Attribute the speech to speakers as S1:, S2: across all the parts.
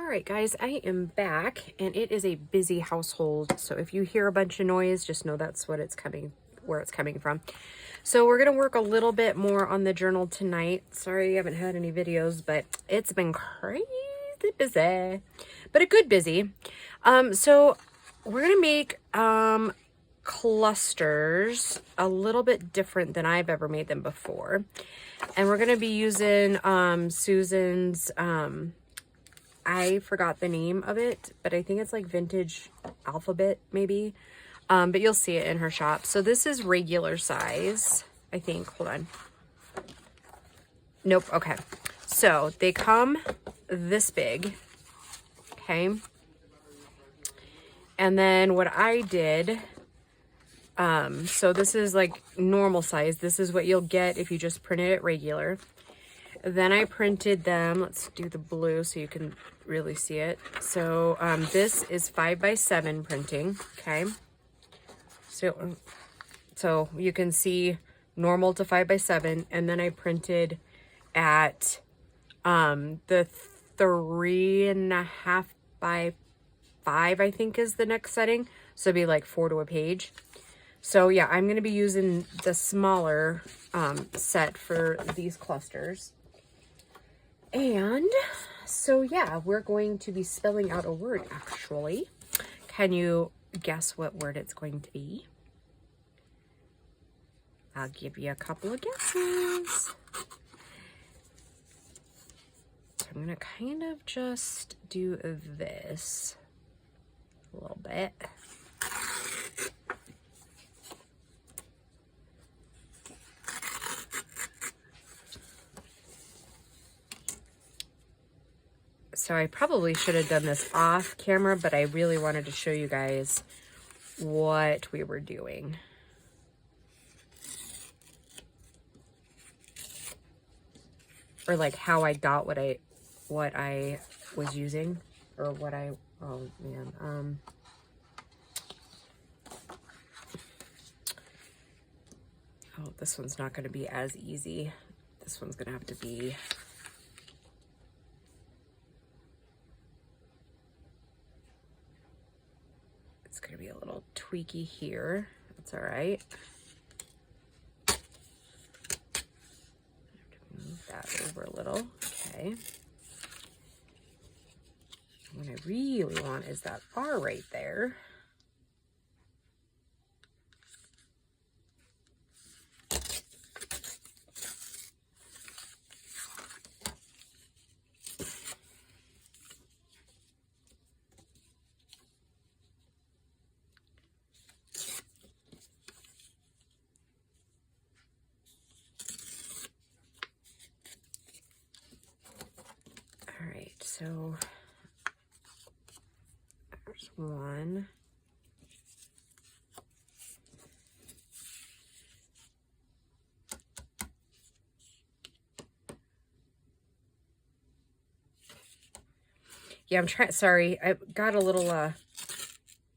S1: All right, guys, I am back and it is a busy household. So if you hear a bunch of noise, just know that's where it's coming from. So we're going to work a little bit more on the journal tonight. Sorry, I haven't had any videos, but it's been crazy busy, but a good busy. So we're going to make, clusters a little bit different than I've ever made them before. And we're going to be using, Susan's, I forgot the name of it, but I think it's like vintage alphabet maybe. But you'll see it in her shop. So this is regular size, I think. Hold on. Nope. Okay. So they come this big. Okay. And then what I did, so this is like normal size. This is what you'll get if you just printed it regular. Then I printed them. Let's do the blue so you can really see it. So this is 5x7 printing. Okay. So you can see normal to 5x7, and then I printed at the 3.5 by 5, I think is the next setting. So it'd be like 4 to a page. So yeah, I'm going to be using the smaller set for these clusters. And so yeah, we're going to be spelling out a word actually. Can you guess what word it's going to be? I'll give you a couple of guesses. So I'm going to kind of just do this a little bit. So I probably should have done this off camera, but I really wanted to show you guys what we were doing. Or like how I got what I was using, or what I, oh man, oh, this one's not going to be as easy. This one's going to have to be, it's going to be a little tweaky here. That's all right. Move that over a little. Okay. What I really want is that R right there. So there's one. Yeah, I'm trying, sorry, I got a little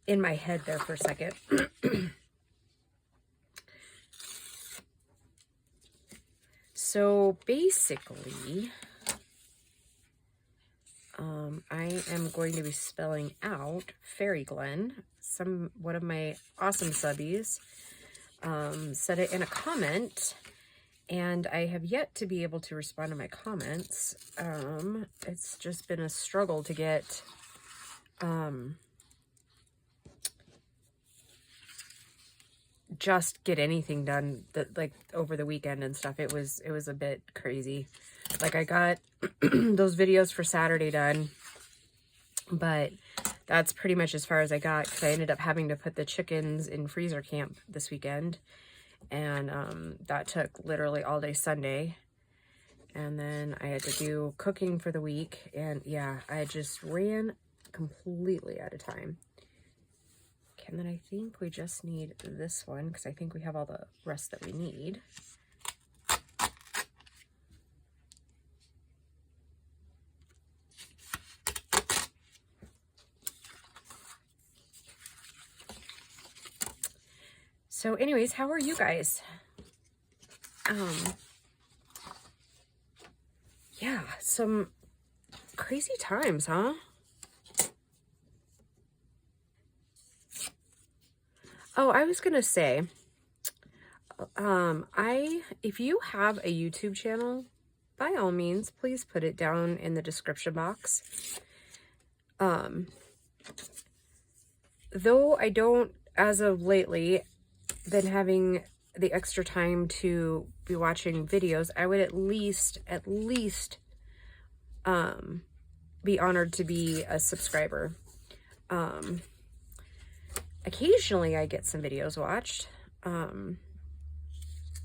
S1: in my head there for a second. So basically, I am going to be spelling out Fairy Glen. One of my awesome subbies said it in a comment, and I have yet to be able to respond to my comments. It's just been a struggle to get just get anything done that, like, over the weekend and stuff. It was a bit crazy. Like, I got those videos for Saturday done, but that's pretty much as far as I got, because I ended up having to put the chickens in freezer camp this weekend, and that took literally all day Sunday. And then I had to do cooking for the week, and yeah, I just ran completely out of time. Okay, and then I think we just need this one, because I think we have all the rest that we need. So anyways, how are you guys? Yeah, some crazy times, huh? Oh, I was gonna say, if you have a YouTube channel, by all means, please put it down in the description box. Though I don't, as of lately, been having the extra time to be watching videos, I would at least, be honored to be a subscriber. Occasionally I get some videos watched. I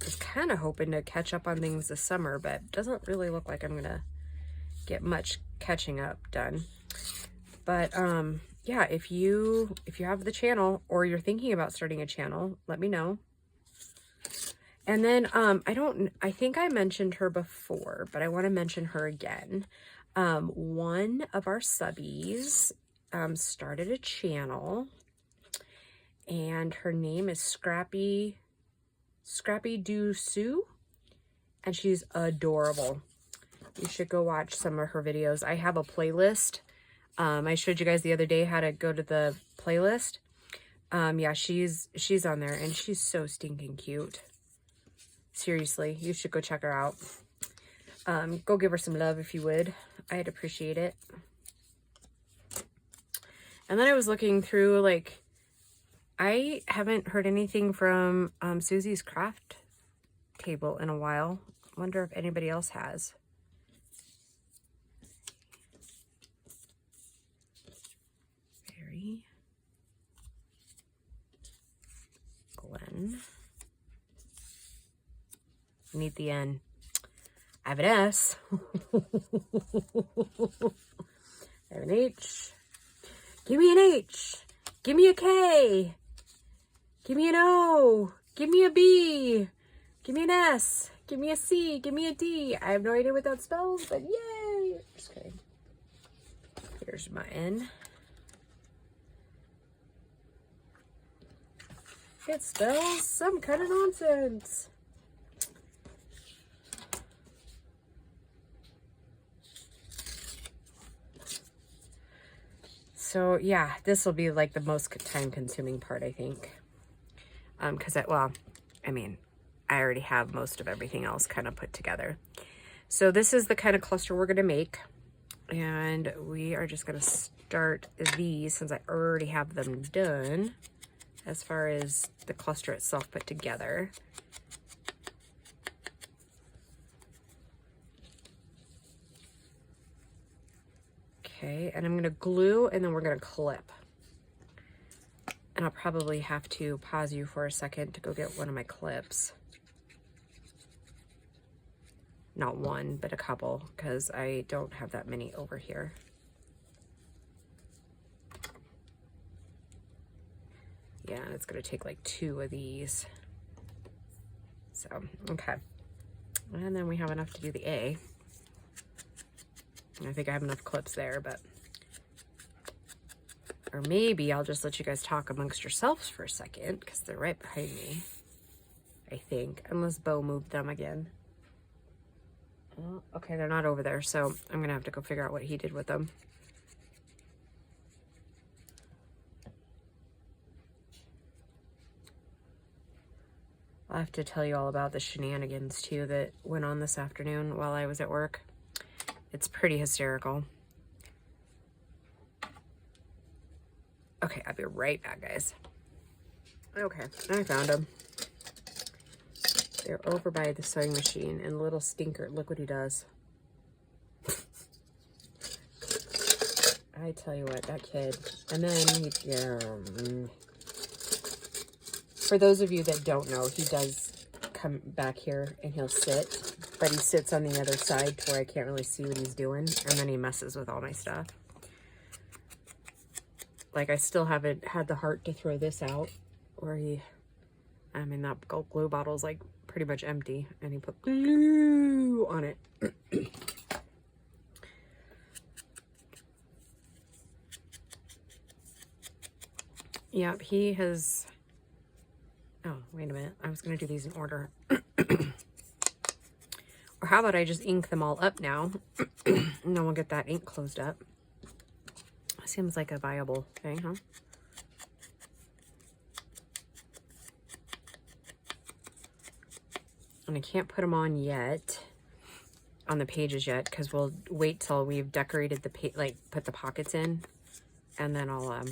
S1: was kind of hoping to catch up on things this summer, but it doesn't really look like I'm gonna get much catching up done. But yeah, if you have the channel or you're thinking about starting a channel, let me know. And then I think I mentioned her before, but I want to mention her again. One of our subbies started a channel, and her name is Scrappy Do Sue, and she's adorable. You should go watch some of her videos. I have a playlist. I showed you guys the other day how to go to the playlist. Yeah, she's on there, and she's so stinking cute. Seriously, you should go check her out. Go give her some love if you would. I'd appreciate it. And then I was looking through, like, I haven't heard anything from Susie's craft table in a while. Wonder if anybody else has. Very Glen. Need the N. I have an S. I have an H. Give me an H. Give me a K. Give me an O. Give me a B. Give me an S. Give me a C. Give me a D. I have no idea what that spells, but yay. Just kidding. Here's my N. It spells some kind of nonsense. So yeah, this will be like the most time consuming part, I think. Because I already have most of everything else kind of put together. So this is the kind of cluster we're going to make. And we are just going to start these since I already have them done as far as the cluster itself put together. Okay, and I'm going to glue, and then we're going to clip. And I'll probably have to pause you for a second to go get one of my clips. Not one, but a couple, because I don't have that many over here. Yeah, and it's going to take like 2 of these. So, okay. And then we have enough to do the A. I think I have enough clips there, but... Or maybe I'll just let you guys talk amongst yourselves for a second, because they're right behind me, I think. Unless Bo moved them again. Oh, okay, they're not over there, so I'm going to have to go figure out what he did with them. I'll have to tell you all about the shenanigans, too, that went on this afternoon while I was at work. It's pretty hysterical. Okay, I'll be right back, guys. Okay, I found them. They're over by the sewing machine, and little stinker, look what he does. I tell you what, that kid. And then, for those of you that don't know, he does come back here and he'll sit, but he sits on the other side to where I can't really see what he's doing, and then he messes with all my stuff. Like, I still haven't had the heart to throw this out, where that gold glue bottle's like pretty much empty, and he put glue on it. Yep, he has... Oh, wait a minute. I was going to do these in order. Or how about I just ink them all up now, and then we'll get that ink closed up. Seems like a viable thing, huh? And I can't put them on yet, on the pages yet, because we'll wait till we've decorated the like put the pockets in, and then I'll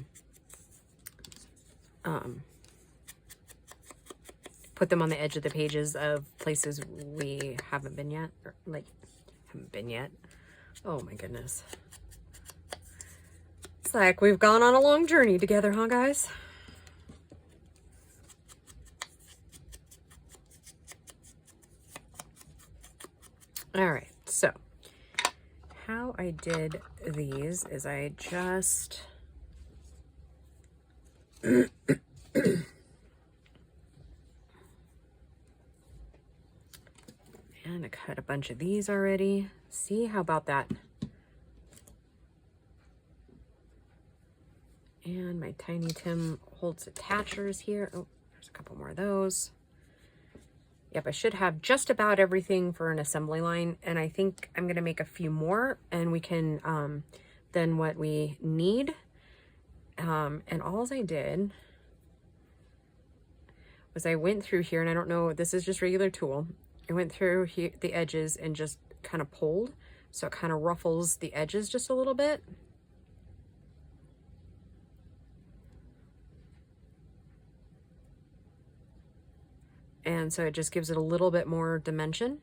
S1: put them on the edge of the pages of places we haven't been yet, or like haven't been yet. Oh my goodness. It's like we've gone on a long journey together, huh, guys? All right, so how I did these is I just and I cut a bunch of these already. See, how about that? And my Tiny Tim Holtz attachers here. Oh, there's a couple more of those. Yep, I should have just about everything for an assembly line, and I think I'm gonna make a few more, and we can then what we need. And all I did was I went through here, and I don't know, this is just regular tool. I went through here, the edges, and just kind of pulled, so it kind of ruffles the edges just a little bit. And so it just gives it a little bit more dimension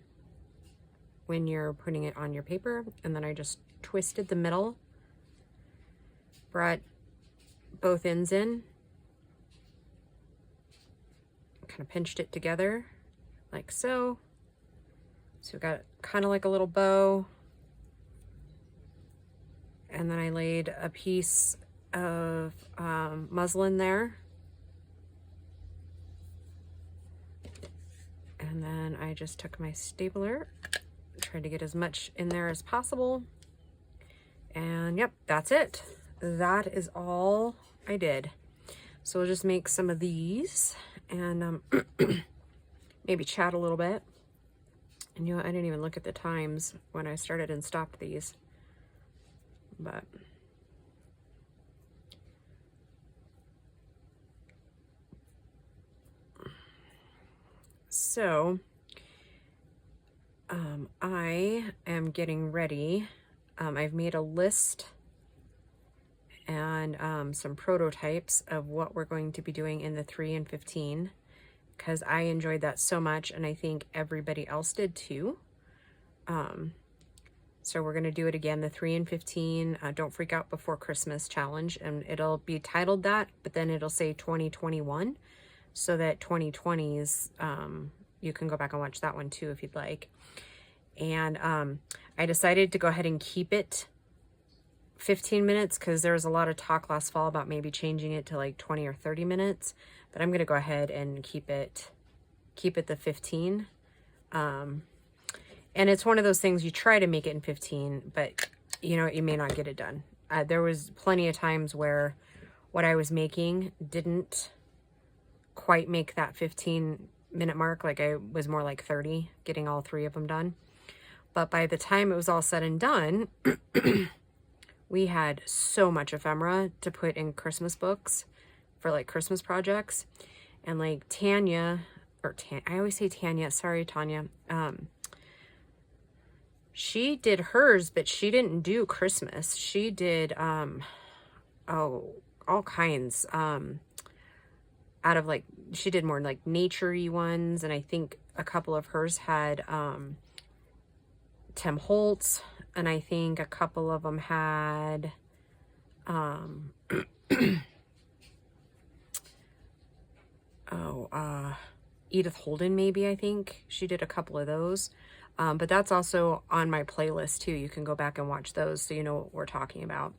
S1: when you're putting it on your paper. And then I just twisted the middle, brought both ends in, kind of pinched it together like so. So we've got kind of like a little bow. And then I laid a piece of muslin there. And then I just took my stapler, tried to get as much in there as possible. And yep, that's it. That is all I did. So we'll just make some of these and maybe chat a little bit. And you know, I didn't even look at the times when I started and stopped these. But so I am getting ready. I've made a list and some prototypes of what we're going to be doing in the 3 and 15, because I enjoyed that so much, and I think everybody else did too. So we're going to do it again, the 3 and 15 Don't Freak Out Before Christmas challenge, and it'll be titled that, but then it'll say 2021, so that 2020s, you can go back and watch that one too if you'd like. And I decided to go ahead and keep it 15 minutes because there was a lot of talk last fall about maybe changing it to like 20 or 30 minutes, but I'm going to go ahead and keep it the 15. And it's one of those things, you try to make it in 15, but you know, you may not get it done. There was plenty of times where what I was making didn't quite make that 15-minute mark. Like I was more like 30, getting all 3 of them done. But by the time it was all said and done, we had so much ephemera to put in Christmas books for like Christmas projects. And like Tanya, I always say Tanya, sorry, Tanya. She did hers, but she didn't do Christmas. She did, all kinds, out of like, she did more like nature-y ones. And I think a couple of hers had, Tim Holtz, and I think a couple of them had, Edith Holden, maybe, I think. She did a couple of those. But that's also on my playlist too. You can go back and watch those so you know what we're talking about.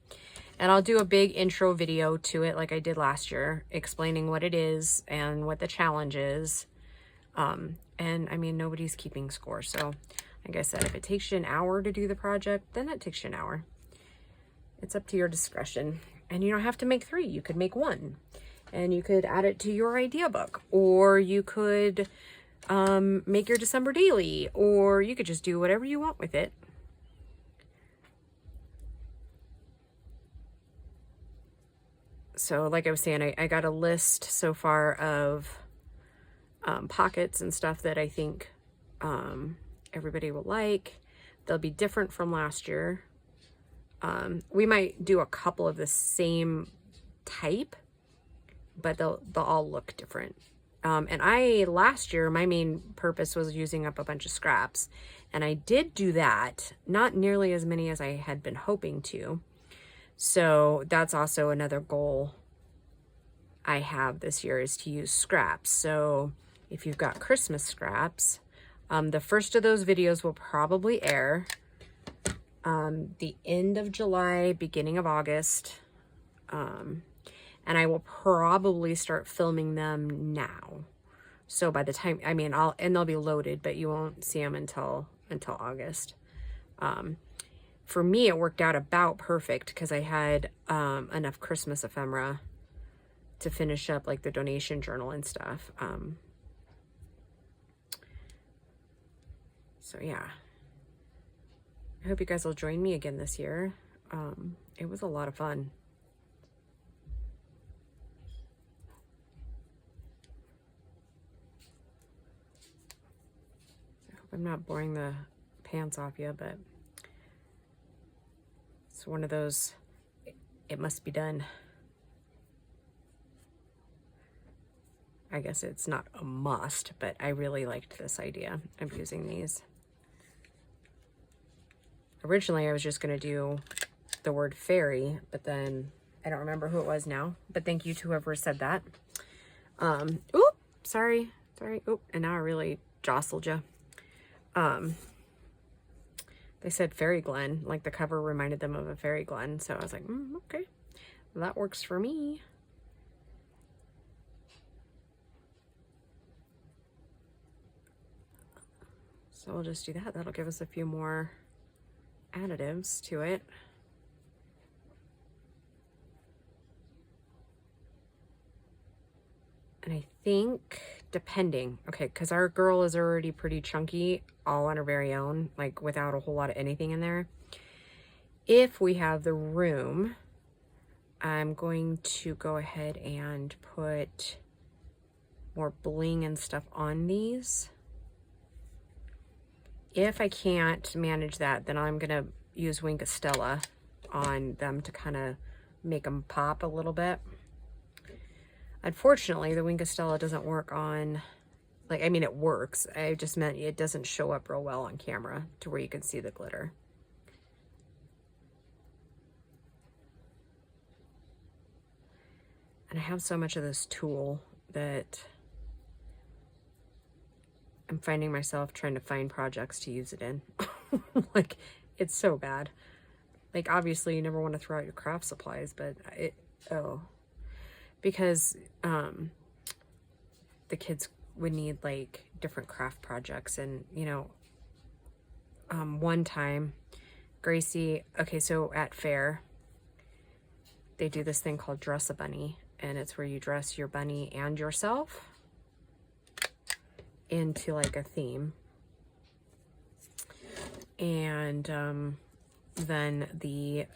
S1: And I'll do a big intro video to it like I did last year, explaining what it is and what the challenge is. And I mean, nobody's keeping score. So like I said, if it takes you an hour to do the project, then it takes you an hour. It's up to your discretion. And you don't have to make 3. You could make 1. And you could add it to your idea book. Or you could make your December daily. Or you could just do whatever you want with it. So like I was saying, I got a list so far of pockets and stuff that I think everybody will like. They'll be different from last year. We might do a couple of the same type, but they'll all look different. And last year, my main purpose was using up a bunch of scraps. And I did do that, not nearly as many as I had been hoping to. So that's also another goal I have this year, is to use scraps. So if you've got Christmas scraps, the first of those videos will probably air the end of July, beginning of August. And I will probably start filming them now. So by the time, I mean, they'll be loaded, but you won't see them until August. For me, it worked out about perfect because I had enough Christmas ephemera to finish up like the donation journal and stuff. So yeah, I hope you guys will join me again this year. It was a lot of fun. I hope I'm not boring the pants off you, but it's one of those, it must be done. I guess it's not a must, but I really liked this idea of using these. Originally, I was just going to do the word fairy, but then I don't remember who it was now. But thank you to whoever said that. Oop, sorry. Oop, and now I really jostled you. They said fairy glen, like the cover reminded them of a fairy glen. So I was like, okay, well, that works for me. So we'll just do that. That'll give us a few more additives to it. And I think, depending, okay, because our girl is already pretty chunky, all on her very own, like without a whole lot of anything in there. If we have the room, I'm going to go ahead and put more bling and stuff on these. If I can't manage that, then I'm going to use Wink of Stella on them to kind of make them pop a little bit. Unfortunately, the Wink of Stella doesn't work on, like, I mean, it works. I just meant it doesn't show up real well on camera to where you can see the glitter. And I have so much of this tulle that I'm finding myself trying to find projects to use it in. Like, it's so bad. Like, obviously you never want to throw out your craft supplies, but because the kids would need like different craft projects. And you know, one time Gracie, okay, so at fair they do this thing called Dress a Bunny, and it's where you dress your bunny and yourself into like a theme. And then the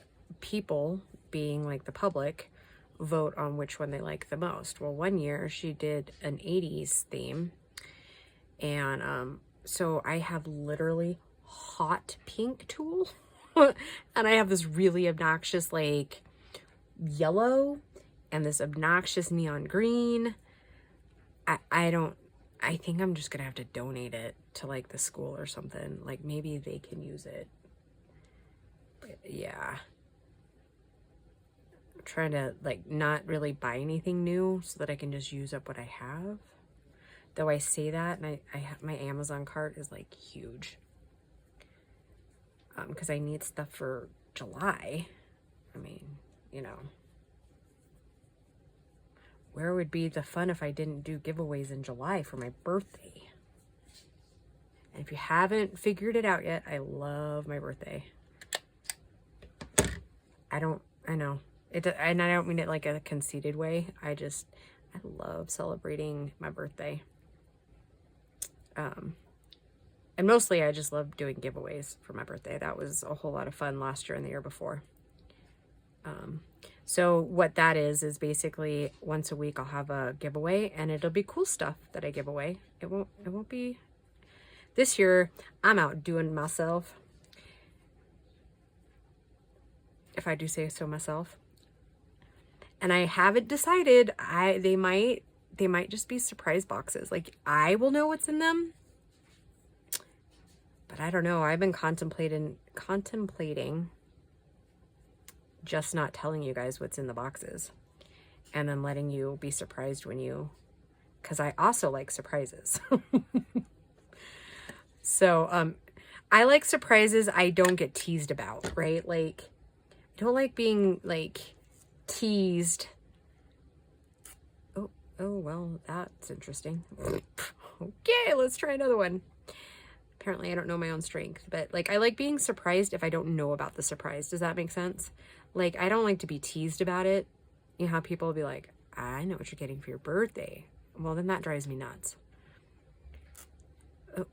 S1: people, being like the public, vote on which one they like the most. Well, one year she did an 80s theme, and so I have literally hot pink tulle and I have this really obnoxious like yellow and this obnoxious neon green. I think I'm just gonna have to donate it to like the school or something. Like maybe they can use it. But yeah. I'm trying to like not really buy anything new so that I can just use up what I have. Though I say that, and I have, my Amazon cart is like huge. Because I need stuff for July. I mean, you know. Where would be the fun if I didn't do giveaways in July for my birthday? And if you haven't figured it out yet, I love my birthday. I know. And I don't mean it like a conceited way. I love celebrating my birthday. And mostly I just love doing giveaways for my birthday. That was a whole lot of fun last year and the year before. So what that is basically once a week I'll have a giveaway, and it'll be cool stuff that I give away. It won't be, this year I'm outdoing myself, if I do say so myself. And I haven't decided. They might just be surprise boxes. Like, I will know what's in them, but I don't know. I've been contemplating just not telling you guys what's in the boxes and then letting you be surprised when you, because I also like surprises. So I like surprises I don't get teased about, right? Like, I don't like being like teased. Oh, well, that's interesting. Okay, let's try another one. Apparently I don't know my own strength, but like, I like being surprised if I don't know about the surprise. Does that make sense? Like, I don't like to be teased about it. You know how people will be like, I know what you're getting for your birthday. Well, then that drives me nuts. Oh,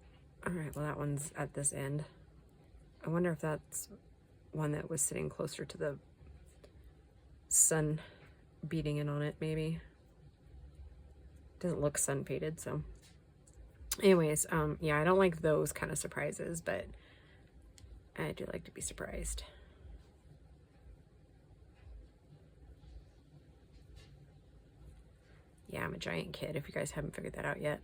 S1: all right. Well, that one's at this end. I wonder if that's one that was sitting closer to the sun beating in on it, maybe. Doesn't look sun faded, so. Anyways, yeah, I don't like those kind of surprises, but I do like to be surprised. Yeah, I'm a giant kid, if you guys haven't figured that out yet.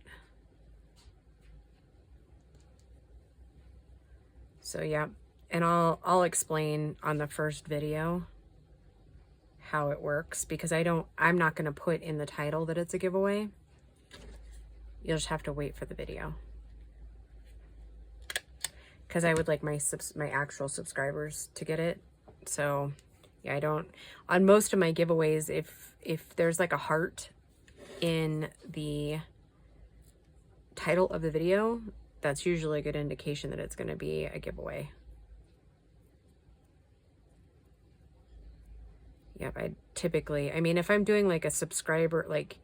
S1: So yeah, and I'll explain on the first video how it works, because I'm not going to put in the title that it's a giveaway. You'll just have to wait for the video, because I would like my actual subscribers to get it. So yeah, I don't, on most of my giveaways, if there's like a heart in the title of the video, that's usually a good indication that it's going to be a giveaway. Yep, I mean, if I'm doing like a subscriber, like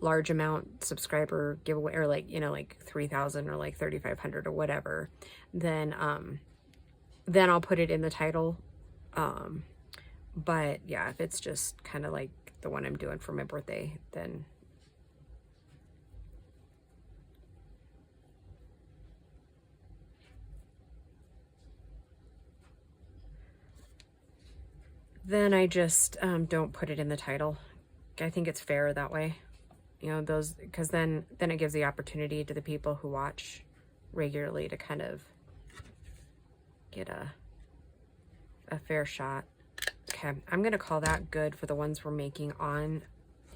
S1: large amount subscriber giveaway, or like, you know, like 3,000 or like 3,500 or whatever, then I'll put it in the title. But yeah, if it's just kind of like the one I'm doing for my birthday, then I just don't put it in the title. I think it's fair that way, you know, those, because then it gives the opportunity to the people who watch regularly to kind of get a fair shot. Okay, I'm gonna call that good for the ones we're making on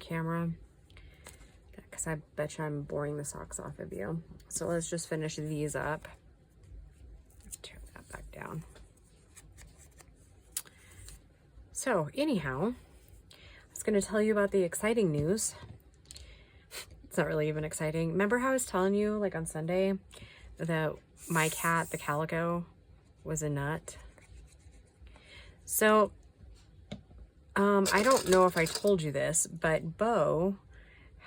S1: camera, because I bet you I'm boring the socks off of you. So let's just finish these up. Let's tear that back down. So anyhow, I was gonna tell you about the exciting news. It's not really even exciting. Remember how I was telling you, like on Sunday, that my cat, the calico, was a nut? So I don't know if I told you this, but Bo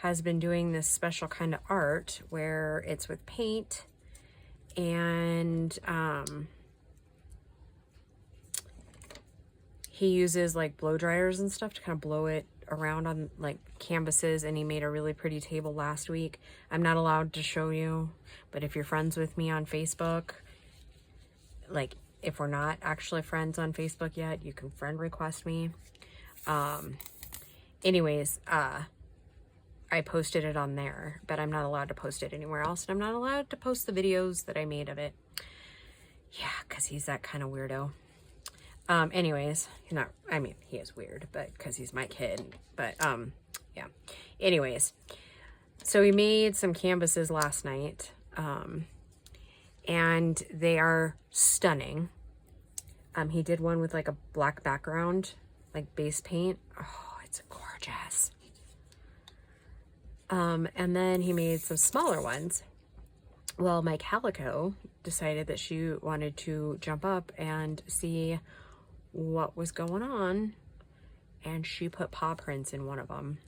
S1: has been doing this special kind of art where it's with paint and he uses like blow dryers and stuff to kind of blow it around on like canvases, and he made a really pretty table last week. I'm not allowed to show you, but if you're friends with me on Facebook, like if we're not actually friends on Facebook yet, you can friend request me. Anyways, I posted it on there, but I'm not allowed to post it anywhere else, and I'm not allowed to post the videos that I made of it. Yeah, because he's that kind of weirdo. Anyways, he's not, I mean, he is weird, but because he's my kid, but, yeah. Anyways, so he made some canvases last night, and they are stunning. He did one with like a black background, like base paint. Oh, it's gorgeous. And then he made some smaller ones. Well, my calico decided that she wanted to jump up and see what was going on, and she put paw prints in one of them.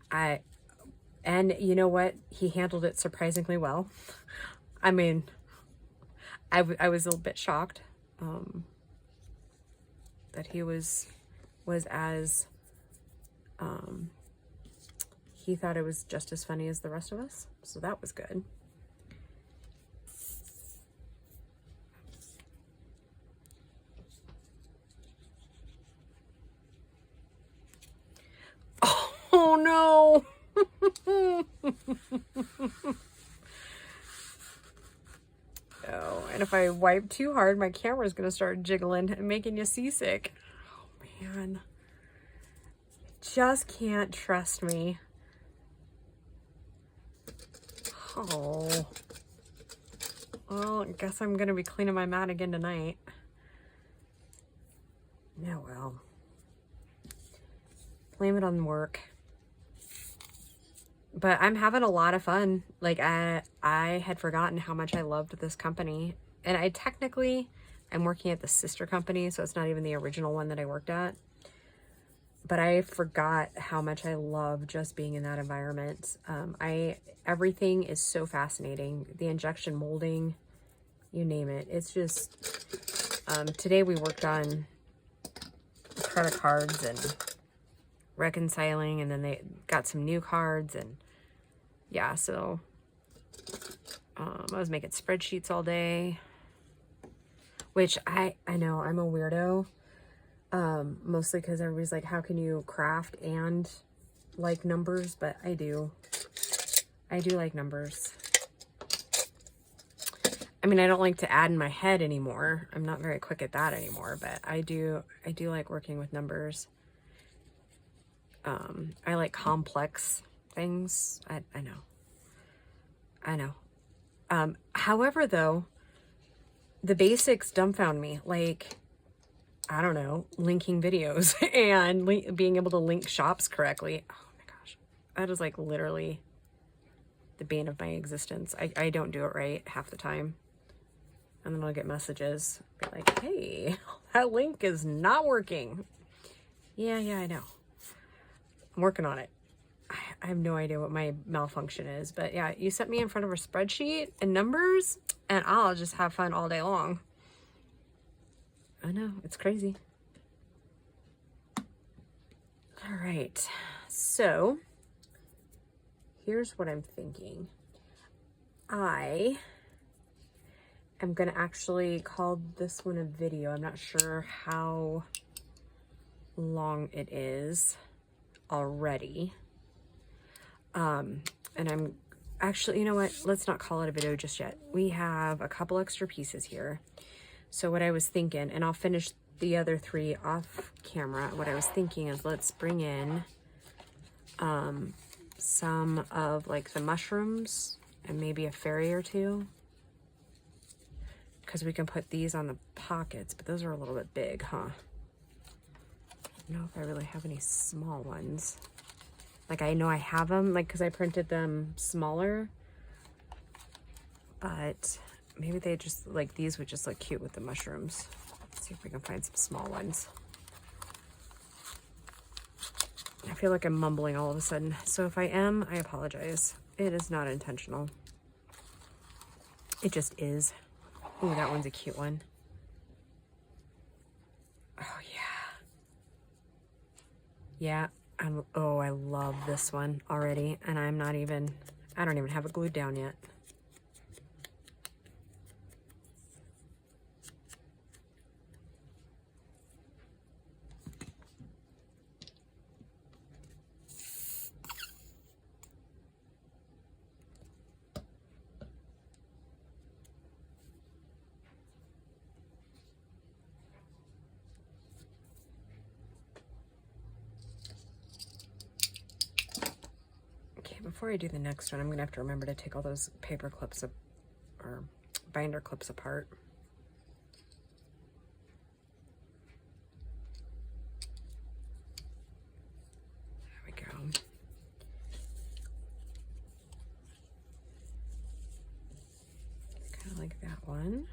S1: And you know what? He handled it surprisingly well. I mean, I was a little bit shocked that he was as he thought it was just as funny as the rest of us, so that was good. Oh no. Oh, and if I wipe too hard, my camera's gonna start jiggling and making you seasick. Oh man. Just can't trust me. Oh. Well, I guess I'm gonna be cleaning my mat again tonight. Yeah, well. Blame it on work. But I'm having a lot of fun. Like, I had forgotten how much I loved this company. And I'm working at the sister company, so it's not even the original one that I worked at. But I forgot how much I love just being in that environment. Everything is so fascinating. The injection molding, you name it. It's just, today we worked on credit cards and reconciling, and then they got some new cards, and yeah, so I was making spreadsheets all day, which I know I'm a weirdo, mostly because everybody's like, how can you craft and like numbers? But I do like numbers. I mean, I don't like to add in my head anymore. I'm not very quick at that anymore, but I do like working with numbers. I like complex things. I know. However, though, the basics dumbfound me. Like, I don't know, linking videos and being able to link shops correctly. Oh my gosh. That is like literally the bane of my existence. I don't do it right half the time. And then I'll get messages be like, hey, that link is not working. Yeah, I know. I'm working on it. I have no idea what my malfunction is, but yeah, you set me in front of a spreadsheet and numbers and I'll just have fun all day long. I know, it's crazy. All right, so here's what I'm thinking. I am gonna actually call this one a video. I'm not sure how long it is already. And I'm actually, you know what? Let's not call it a video just yet. We have a couple extra pieces here. So what I was thinking, and I'll finish the other 3 off camera. What I was thinking is let's bring in some of like the mushrooms and maybe a fairy or 2. Because we can put these on the pockets, but those are a little bit big, huh? I don't know if I really have any small ones. Like, I know I have them, like, because I printed them smaller. But maybe they just, like, these would just look cute with the mushrooms. Let's see if we can find some small ones. I feel like I'm mumbling all of a sudden. So if I am, I apologize. It is not intentional. It just is. Ooh, that one's a cute one. Oh, yeah. Yeah. I love this one already, and I don't even have it glued down yet. Before I do the next one, I'm gonna have to remember to take all those paper clips or binder clips apart. There we go. Kind of like that one.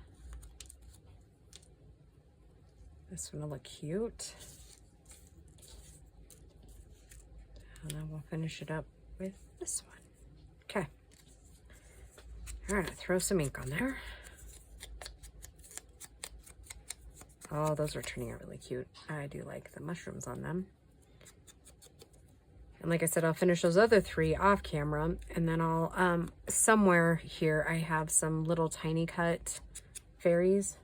S1: This one will look cute. And then we'll finish it up with this one. Okay. All right, throw some ink on there. Oh, those are turning out really cute. I do like the mushrooms on them. And like I said, I'll finish those other 3 off camera, and then I'll, somewhere here, I have some little tiny cut fairies.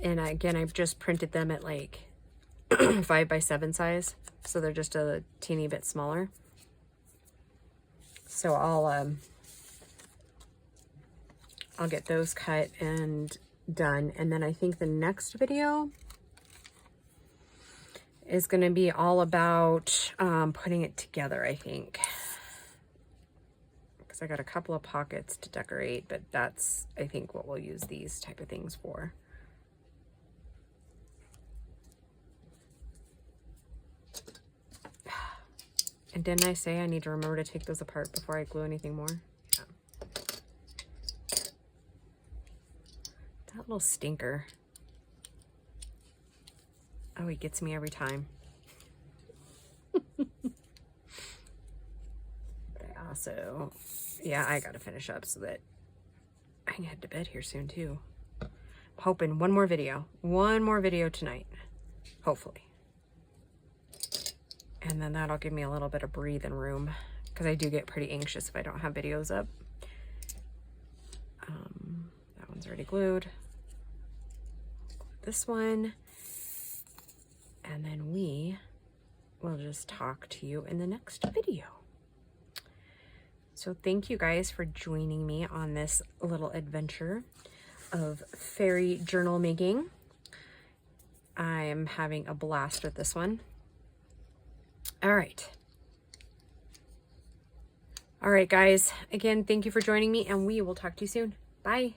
S1: And again, I've just printed them at like 5x7 size. so they're just a teeny bit smaller. So I'll get those cut and done. And then I think the next video is going to be all about putting it together, I think. Because I got a couple of pockets to decorate, but that's, I think, what we'll use these type of things for. And didn't I say I need to remember to take those apart before I glue anything more? Yeah. That little stinker. Oh, he gets me every time. But I also, yeah, I gotta finish up so that I can head to bed here soon too. I'm hoping one more video tonight, hopefully. And then that'll give me a little bit of breathing room, because I do get pretty anxious if I don't have videos up. That one's already glued. This one. And then we will just talk to you in the next video. So thank you guys for joining me on this little adventure of fairy journal making. I am having a blast with this one. All right. All right, guys. Again, thank you for joining me, and we will talk to you soon. Bye.